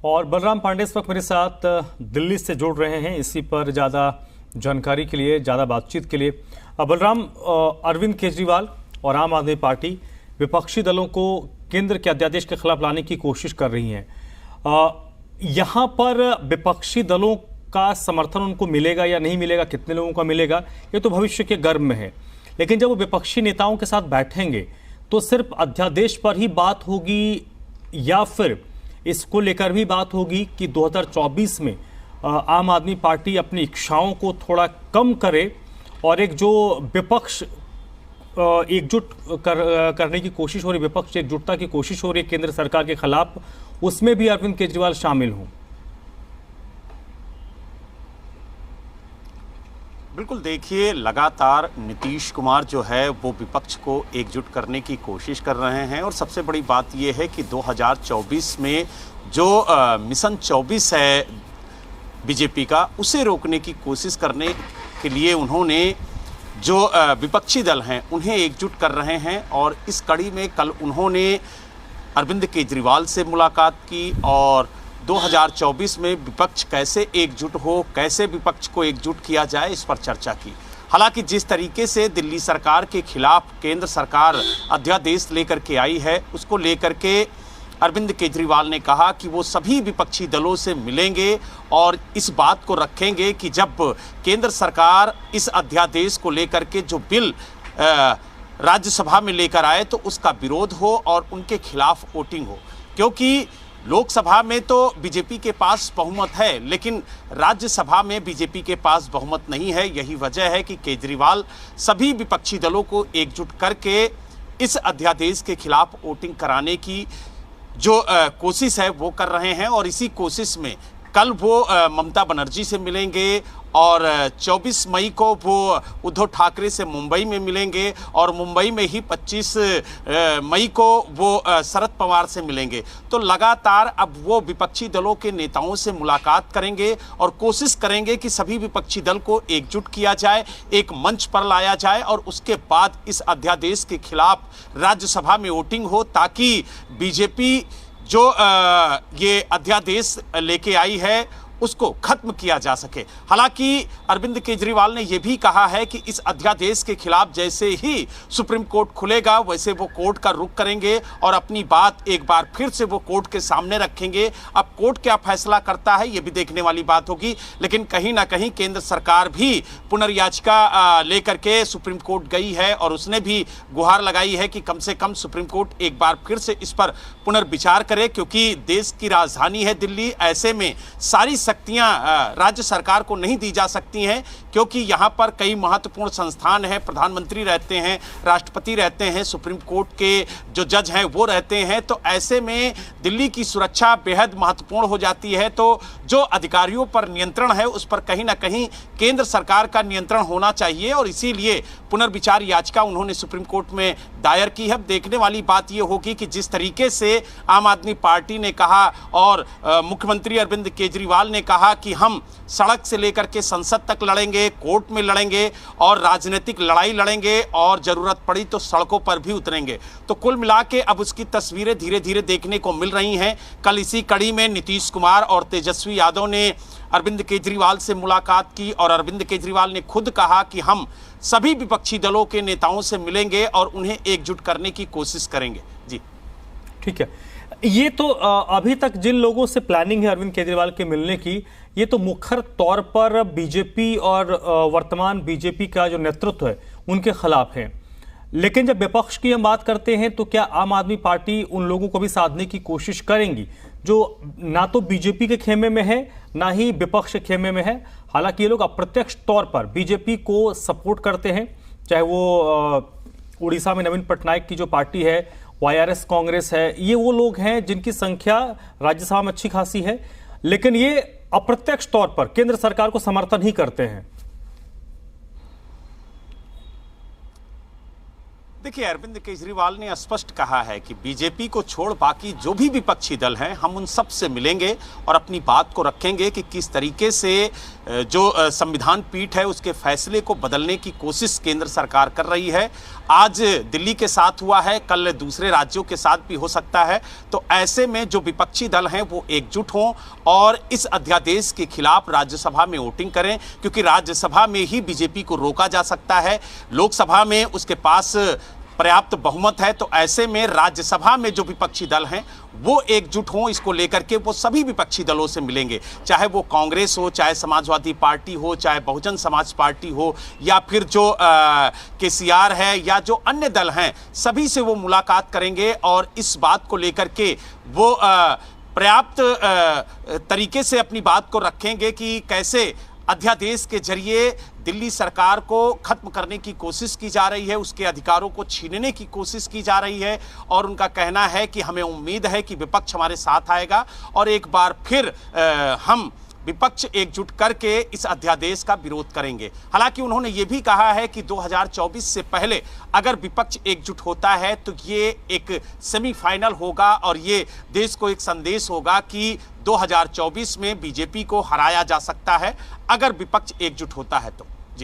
और बलराम पांडे इस वक्त मेरे साथ दिल्ली से जुड़ रहे हैं इसी पर ज़्यादा जानकारी के लिए, ज़्यादा बातचीत के लिए। बलराम, अरविंद केजरीवाल और आम आदमी पार्टी विपक्षी दलों को केंद्र के अध्यादेश के खिलाफ लाने की कोशिश कर रही हैं। यहाँ पर विपक्षी दलों का समर्थन उनको मिलेगा या नहीं मिलेगा, कितने लोगों का मिलेगा, ये तो भविष्य के गर्भ में है। लेकिन जब वो विपक्षी नेताओं के साथ बैठेंगे तो सिर्फ अध्यादेश पर ही बात होगी या फिर इसको लेकर भी बात होगी कि 2024 में आम आदमी पार्टी अपनी इच्छाओं को थोड़ा कम करे और एक जो विपक्ष एकजुट करने की कोशिश हो रही, विपक्ष एकजुटता की कोशिश हो रही है केंद्र सरकार के खिलाफ, उसमें भी अरविंद केजरीवाल शामिल हों? बिल्कुल, देखिए, लगातार नीतीश कुमार जो है वो विपक्ष को एकजुट करने की कोशिश कर रहे हैं और सबसे बड़ी बात ये है कि 2024 में जो मिशन 24 है बीजेपी का, उसे रोकने की कोशिश करने के लिए उन्होंने जो विपक्षी दल हैं उन्हें एकजुट कर रहे हैं। और इस कड़ी में कल उन्होंने अरविंद केजरीवाल से मुलाकात की और 2024 में विपक्ष कैसे एकजुट हो, कैसे विपक्ष को एकजुट किया जाए, इस पर चर्चा की। हालांकि जिस तरीके से दिल्ली सरकार के खिलाफ केंद्र सरकार अध्यादेश लेकर के आई है, उसको लेकर के अरविंद केजरीवाल ने कहा कि वो सभी विपक्षी दलों से मिलेंगे और इस बात को रखेंगे कि जब केंद्र सरकार इस अध्यादेश को लेकर के जो बिल राज्यसभा में लेकर आए तो उसका विरोध हो और उनके खिलाफ वोटिंग हो। क्योंकि लोकसभा में तो बीजेपी के पास बहुमत है, लेकिन राज्यसभा में बीजेपी के पास बहुमत नहीं है। यही वजह है कि केजरीवाल सभी विपक्षी दलों को एकजुट करके इस अध्यादेश के खिलाफ वोटिंग कराने की जो कोशिश है वो कर रहे हैं। और इसी कोशिश में कल वो ममता बनर्जी से मिलेंगे और 24 मई को वो उद्धव ठाकरे से मुंबई में मिलेंगे और मुंबई में ही 25 मई को वो शरद पवार से मिलेंगे। तो लगातार अब वो विपक्षी दलों के नेताओं से मुलाकात करेंगे और कोशिश करेंगे कि सभी विपक्षी दल को एकजुट किया जाए, एक मंच पर लाया जाए और उसके बाद इस अध्यादेश के खिलाफ राज्यसभा में वोटिंग हो, ताकि बीजेपी जो ये अध्यादेश लेके आई है उसको खत्म किया जा सके। हालांकि अरविंद केजरीवाल ने यह भी कहा है कि इस अध्यादेश के खिलाफ जैसे ही सुप्रीम कोर्ट खुलेगा वैसे वो कोर्ट का रुख करेंगे और अपनी बात एक बार फिर से वो कोर्ट के सामने रखेंगे। अब कोर्ट क्या फैसला करता है ये भी देखने वाली बात होगी, लेकिन कहीं ना कहीं केंद्र सरकार भी पुनर्याचिका लेकर के सुप्रीम कोर्ट गई है और उसने भी गुहार लगाई है कि कम से कम सुप्रीम कोर्ट एक बार फिर से इस पर पुनर्विचार करे, क्योंकि देश की राजधानी है दिल्ली। ऐसे में सारी शक्तियां राज्य सरकार को नहीं दी जा सकती हैं, क्योंकि यहां पर कई महत्वपूर्ण संस्थान हैं, प्रधानमंत्री रहते हैं, राष्ट्रपति रहते हैं, सुप्रीम कोर्ट के जो जज हैं वो रहते हैं। तो ऐसे में दिल्ली की सुरक्षा बेहद महत्वपूर्ण हो जाती है। तो जो अधिकारियों पर नियंत्रण है उस पर कहीं ना कहीं केंद्र सरकार का नियंत्रण होना चाहिए और इसीलिए पुनर्विचार याचिका उन्होंने सुप्रीम कोर्ट में दायर की है। अब देखने वाली बात यह होगी कि जिस तरीके से आम आदमी पार्टी ने कहा और मुख्यमंत्री अरविंद केजरीवाल ने कहा कि हम सड़क से लेकर के संसद तक लड़ेंगे, कोर्ट में लड़ेंगे और राजनीतिक लड़ाई लड़ेंगे और जरूरत पड़ी तो सड़कों पर भी उतरेंगे। तो कुल मिला के अब उसकी तस्वीरें धीरे धीरे देखने को मिल रही हैं। कल इसी कड़ी में नीतीश कुमार और तेजस्वी यादव ने अरविंद केजरीवाल से मुलाकात की और अरविंद केजरीवाल ने खुद कहा कि हम सभी विपक्षी दलों के नेताओं से मिलेंगे और उन्हें एकजुट करने की कोशिश करेंगे। जी ठीक है। ये तो अभी तक जिन लोगों से प्लानिंग है अरविंद केजरीवाल के मिलने की, ये तो मुखर तौर पर बीजेपी और वर्तमान बीजेपी का जो नेतृत्व है उनके खिलाफ है। लेकिन जब विपक्ष की हम बात करते हैं तो क्या आम आदमी पार्टी उन लोगों को भी साधने की कोशिश करेंगी जो ना तो बीजेपी के खेमे में है ना ही विपक्ष के खेमे में है? हालांकि ये लोग अप्रत्यक्ष तौर पर बीजेपी को सपोर्ट करते हैं, चाहे वो उड़ीसा में नवीन पटनायक की जो पार्टी है, YRS कांग्रेस है, ये वो लोग हैं जिनकी संख्या राज्यसभा में अच्छी खासी है, लेकिन ये अप्रत्यक्ष तौर पर केंद्र सरकार को समर्थन ही करते हैं। देखिए, अरविंद केजरीवाल ने स्पष्ट कहा है कि बीजेपी को छोड़ बाकी जो भी विपक्षी दल हैं, हम उन सब से मिलेंगे और अपनी बात को रखेंगे कि किस तरीके से जो संविधान पीठ है उसके फैसले को बदलने की कोशिश केंद्र सरकार कर रही है। आज दिल्ली के साथ हुआ है, कल दूसरे राज्यों के साथ भी हो सकता है। तो ऐसे में जो विपक्षी दल हैं वो एकजुट हों और इस अध्यादेश के खिलाफ राज्यसभा में वोटिंग करें, क्योंकि राज्यसभा में ही बीजेपी को रोका जा सकता है। लोकसभा में उसके पास पर्याप्त बहुमत है। तो ऐसे में राज्यसभा में जो विपक्षी दल हैं वो एकजुट हों, इसको लेकर के वो सभी विपक्षी दलों से मिलेंगे, चाहे वो कांग्रेस हो, चाहे समाजवादी पार्टी हो, चाहे बहुजन समाज पार्टी हो, या फिर जो केसीआर है या जो अन्य दल हैं, सभी से वो मुलाकात करेंगे और इस बात को लेकर के वो पर्याप्त तरीके से अपनी बात को रखेंगे कि कैसे अध्यादेश के जरिए दिल्ली सरकार को खत्म करने की कोशिश की जा रही है, उसके अधिकारों को छीनने की कोशिश की जा रही है। और उनका कहना है कि हमें उम्मीद है कि विपक्ष हमारे साथ आएगा और एक बार फिर हम विपक्ष एकजुट करके इस अध्यादेश का विरोध करेंगे। हालांकि उन्होंने ये भी कहा है कि 2024 से पहले अगर विपक्ष एकजुट होता है तो ये एक सेमीफाइनल होगा और ये देश को एक संदेश होगा कि 2024 में बीजेपी को हराया जा सकता है अगर विपक्ष एकजुट होता है तो।